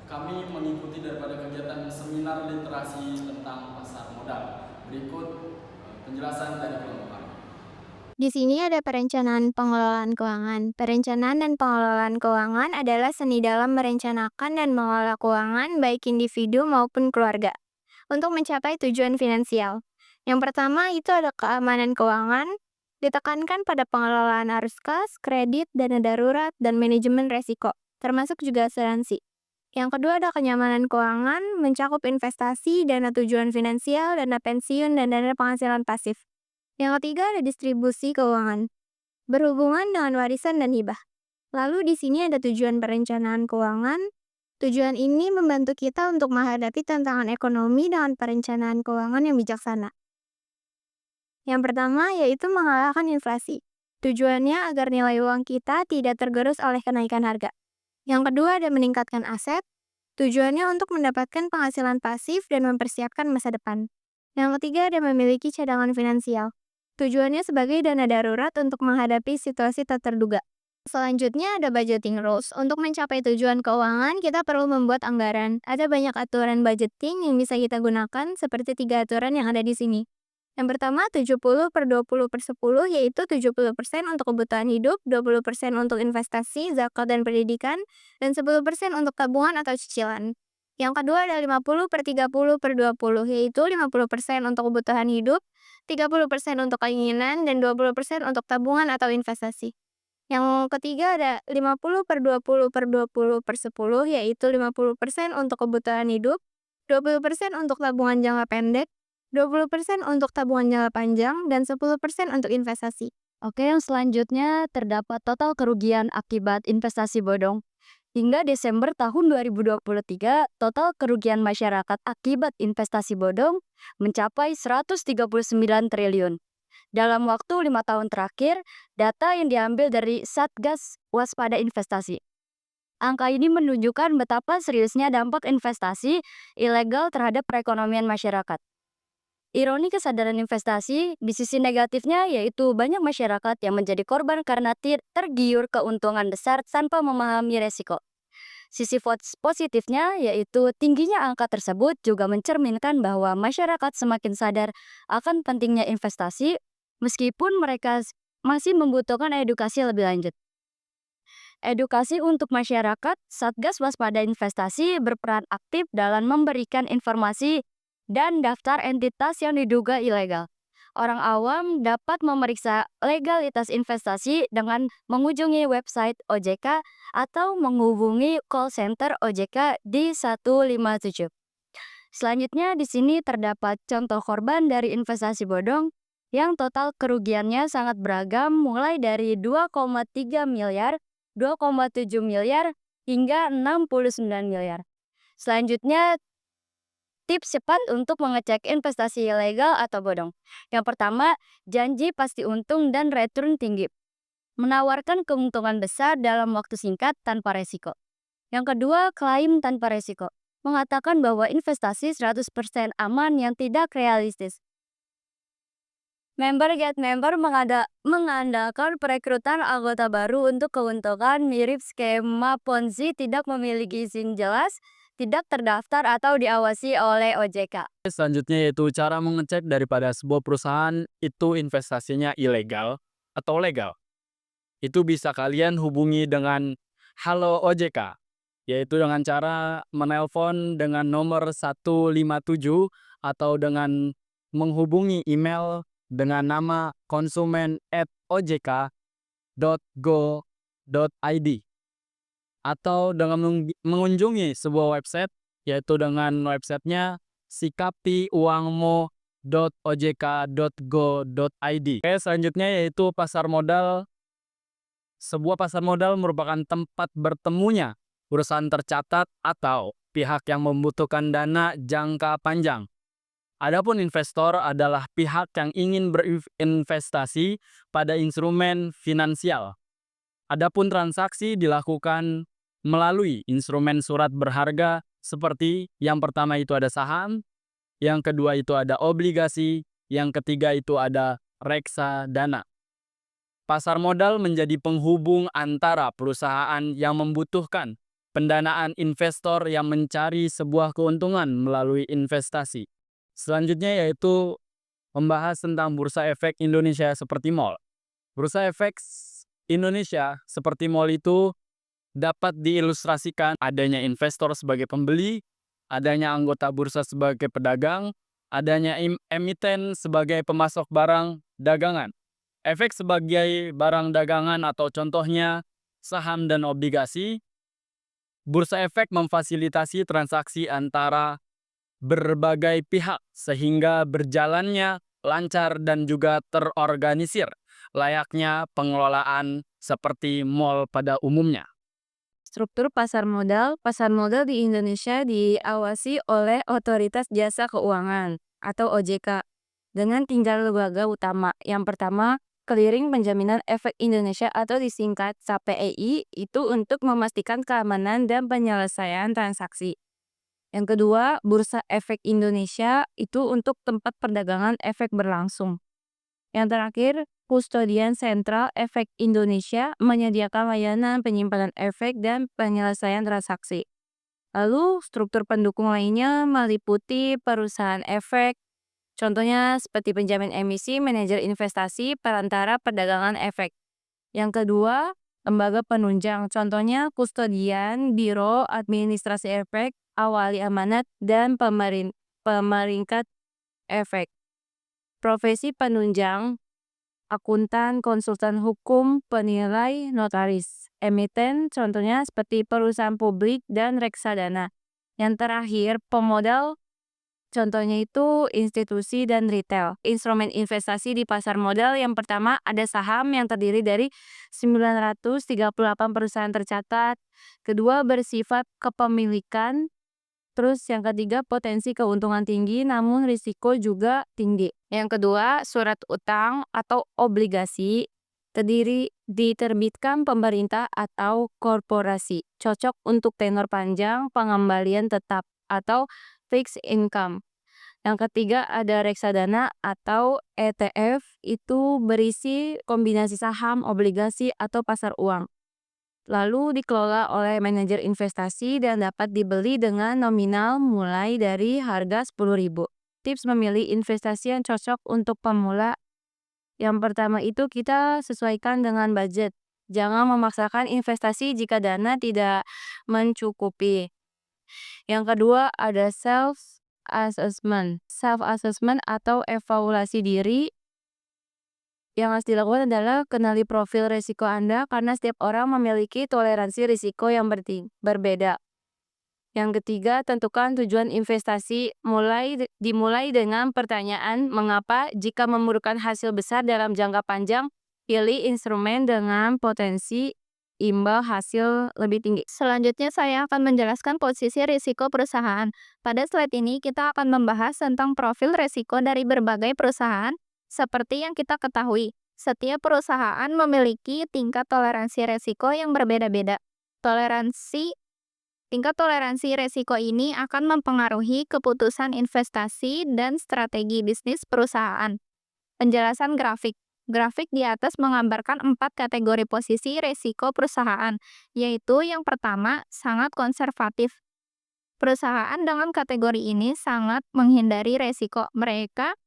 kami mengikuti daripada kegiatan seminar literasi tentang pasar modal. Berikut penjelasan dari kelompok kami. Di sini ada perencanaan pengelolaan keuangan. Perencanaan dan pengelolaan keuangan adalah seni dalam merencanakan dan mengelola keuangan baik individu maupun keluarga untuk mencapai tujuan finansial. Yang pertama itu ada keamanan keuangan, ditekankan pada pengelolaan arus kas, kredit, dana darurat, dan manajemen resiko, termasuk juga asuransi. Yang kedua ada kenyamanan keuangan, mencakup investasi, dana tujuan finansial, dana pensiun, dan dana penghasilan pasif. Yang ketiga ada distribusi keuangan, berhubungan dengan warisan dan hibah. Lalu di sini ada tujuan perencanaan keuangan. Tujuan ini membantu kita untuk menghadapi tantangan ekonomi dengan perencanaan keuangan yang bijaksana. Yang pertama yaitu mengalahkan inflasi. Tujuannya agar nilai uang kita tidak tergerus oleh kenaikan harga. Yang kedua ada meningkatkan aset. Tujuannya untuk mendapatkan penghasilan pasif dan mempersiapkan masa depan. Yang ketiga ada memiliki cadangan finansial. Tujuannya sebagai dana darurat untuk menghadapi situasi tak terduga. Selanjutnya ada budgeting rules. Untuk mencapai tujuan keuangan, kita perlu membuat anggaran. Ada banyak aturan budgeting yang bisa kita gunakan, seperti 3 aturan yang ada di sini. Yang pertama, 70/20/10, yaitu 70% untuk kebutuhan hidup, 20% untuk investasi, zakat dan pendidikan, dan 10% untuk tabungan atau cicilan. Yang kedua ada 50/30/20, yaitu 50% untuk kebutuhan hidup, 30% untuk keinginan, dan 20% untuk tabungan atau investasi. Yang ketiga ada 50/20/20/10, yaitu 50% untuk kebutuhan hidup, 20% untuk tabungan jangka pendek, 20% untuk tabungan jangka panjang, dan 10% untuk investasi. Oke, yang selanjutnya terdapat total kerugian akibat investasi bodong. Hingga Desember tahun 2023, total kerugian masyarakat akibat investasi bodong mencapai 139 triliun. Dalam waktu 5 tahun terakhir, data yang diambil dari Satgas Waspada Investasi. Angka ini menunjukkan betapa seriusnya dampak investasi ilegal terhadap perekonomian masyarakat. Ironi kesadaran investasi, di sisi negatifnya yaitu banyak masyarakat yang menjadi korban karena tergiur keuntungan besar tanpa memahami resiko. Sisi positifnya yaitu tingginya angka tersebut juga mencerminkan bahwa masyarakat semakin sadar akan pentingnya investasi meskipun mereka masih membutuhkan edukasi lebih lanjut. Edukasi untuk masyarakat, Satgas Waspada Investasi berperan aktif dalam memberikan informasi dan daftar entitas yang diduga ilegal. Orang awam dapat memeriksa legalitas investasi dengan mengunjungi website OJK atau menghubungi call center OJK di 157. Selanjutnya di sini terdapat contoh korban dari investasi bodong yang total kerugiannya sangat beragam mulai dari 2,3 miliar, 2,7 miliar, hingga 69 miliar. Selanjutnya tips cepat untuk mengecek investasi ilegal atau bodong. Yang pertama, janji pasti untung dan return tinggi. Menawarkan keuntungan besar dalam waktu singkat tanpa resiko. Yang kedua, klaim tanpa resiko. Mengatakan bahwa investasi 100% aman yang tidak realistis. Member get member mengandalkan perekrutan anggota baru untuk keuntungan mirip skema Ponzi, tidak memiliki izin jelas, tidak terdaftar atau diawasi oleh OJK. Selanjutnya yaitu cara mengecek daripada sebuah perusahaan itu investasinya ilegal atau legal. Itu bisa kalian hubungi dengan Halo OJK, yaitu dengan cara menelpon dengan nomor 157 atau dengan menghubungi email dengan nama konsumen@ojk.go.id atau dengan mengunjungi sebuah website yaitu dengan websitenya sikapiuangmo.ojk.go.id. Oke, selanjutnya yaitu pasar modal. Sebuah pasar modal merupakan tempat bertemunya perusahaan tercatat atau pihak yang membutuhkan dana jangka panjang. Adapun investor adalah pihak yang ingin berinvestasi pada instrumen finansial. Adapun transaksi dilakukan melalui instrumen surat berharga seperti yang pertama itu ada saham, yang kedua itu ada obligasi, yang ketiga itu ada reksadana. Pasar modal menjadi penghubung antara perusahaan yang membutuhkan pendanaan investor yang mencari sebuah keuntungan melalui investasi. Selanjutnya yaitu membahas tentang bursa efek Indonesia seperti MOL. Bursa efek Indonesia seperti MOL itu dapat diilustrasikan adanya investor sebagai pembeli, adanya anggota bursa sebagai pedagang, adanya emiten sebagai pemasok barang dagangan. Efek sebagai barang dagangan atau contohnya saham dan obligasi. Bursa efek memfasilitasi transaksi antara berbagai pihak sehingga berjalannya lancar dan juga terorganisir, layaknya pengelolaan seperti mall pada umumnya. Struktur pasar modal di Indonesia diawasi oleh Otoritas Jasa Keuangan atau OJK dengan 3 lembaga utama. Yang pertama, Clearing Penjaminan Efek Indonesia atau disingkat KPEI itu untuk memastikan keamanan dan penyelesaian transaksi. Yang kedua, Bursa Efek Indonesia itu untuk tempat perdagangan efek berlangsung. Yang terakhir, Kustodian Sentral Efek Indonesia menyediakan layanan penyimpanan efek dan penyelesaian transaksi. Lalu, struktur pendukung lainnya meliputi perusahaan efek, contohnya seperti penjamin emisi, manajer investasi, perantara perdagangan efek. Yang kedua, lembaga penunjang, contohnya kustodian, biro, administrasi efek, awali amanat, dan pemeringkat efek. Profesi penunjang, akuntan, konsultan hukum, penilai, notaris. Emiten, contohnya seperti perusahaan publik dan reksadana. Yang terakhir, pemodal, contohnya itu institusi dan retail. Instrumen investasi di pasar modal yang pertama ada saham yang terdiri dari 938 perusahaan tercatat. Kedua, bersifat kepemilikan. Terus yang ketiga, potensi keuntungan tinggi namun risiko juga tinggi. Yang kedua, surat utang atau obligasi diterbitkan pemerintah atau korporasi. Cocok untuk tenor panjang, pengembalian tetap atau fixed income. Yang ketiga ada reksadana atau ETF, itu berisi kombinasi saham, obligasi, atau pasar uang. Lalu dikelola oleh manajer investasi dan dapat dibeli dengan nominal mulai dari harga 10.000. Tips memilih investasi yang cocok untuk pemula. Yang pertama itu kita sesuaikan dengan budget. Jangan memaksakan investasi jika dana tidak mencukupi. Yang kedua ada self-assessment atau evaluasi diri. Yang harus dilakukan adalah kenali profil risiko Anda karena setiap orang memiliki toleransi risiko yang berbeda. Yang ketiga, tentukan tujuan investasi. Dimulai dengan pertanyaan mengapa. Jika memerlukan hasil besar dalam jangka panjang, pilih instrumen dengan potensi imbal hasil lebih tinggi. Selanjutnya saya akan menjelaskan posisi risiko perusahaan. Pada slide ini kita akan membahas tentang profil risiko dari berbagai perusahaan. Seperti yang kita ketahui, setiap perusahaan memiliki tingkat toleransi risiko yang berbeda-beda. Tingkat toleransi risiko ini akan mempengaruhi keputusan investasi dan strategi bisnis perusahaan. Penjelasan grafik. Grafik di atas menggambarkan 4 kategori posisi risiko perusahaan, yaitu yang pertama, sangat konservatif. Perusahaan dengan kategori ini sangat menghindari risiko. Mereka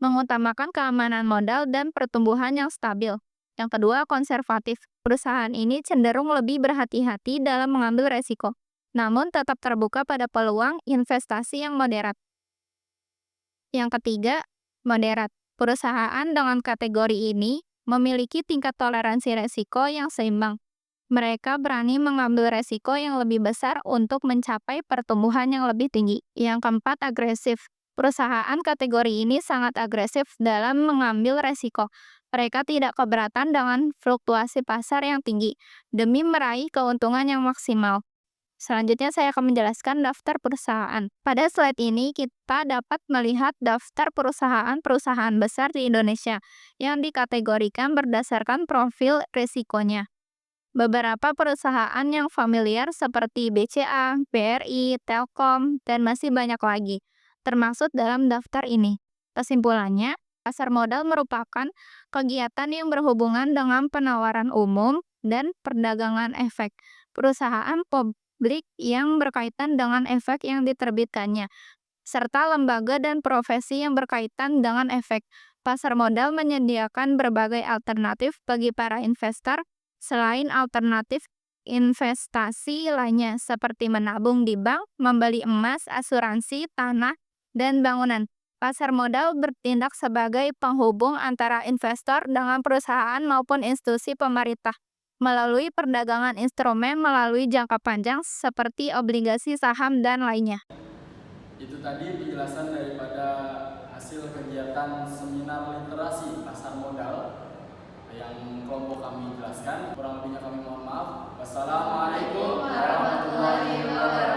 mengutamakan keamanan modal dan pertumbuhan yang stabil. Yang kedua, konservatif. Perusahaan ini cenderung lebih berhati-hati dalam mengambil risiko, namun tetap terbuka pada peluang investasi yang moderat. Yang ketiga, moderat. Perusahaan dengan kategori ini memiliki tingkat toleransi risiko yang seimbang. Mereka berani mengambil risiko yang lebih besar untuk mencapai pertumbuhan yang lebih tinggi. Yang keempat, agresif. Perusahaan kategori ini sangat agresif dalam mengambil risiko. Mereka tidak keberatan dengan fluktuasi pasar yang tinggi demi meraih keuntungan yang maksimal. Selanjutnya saya akan menjelaskan daftar perusahaan. Pada slide ini kita dapat melihat daftar perusahaan-perusahaan besar di Indonesia yang dikategorikan berdasarkan profil risikonya. Beberapa perusahaan yang familiar seperti BCA, BRI, Telkom, dan masih banyak lagi termasuk dalam daftar ini. Kesimpulannya, pasar modal merupakan kegiatan yang berhubungan dengan penawaran umum dan perdagangan efek. Perusahaan publik yang berkaitan dengan efek yang diterbitkannya, serta lembaga dan profesi yang berkaitan dengan efek. Pasar modal menyediakan berbagai alternatif bagi para investor selain alternatif investasi lainnya seperti menabung di bank, membeli emas, asuransi, tanah, dan bangunan. Pasar modal bertindak sebagai penghubung antara investor dengan perusahaan maupun institusi pemerintah melalui perdagangan instrumen melalui jangka panjang seperti obligasi, saham, dan lainnya. Itu tadi penjelasan daripada hasil kegiatan seminar literasi pasar modal yang kelompok kami jelaskan. Kurang lebihnya kami mohon maaf. Wassalamualaikum warahmatullahi wabarakatuh.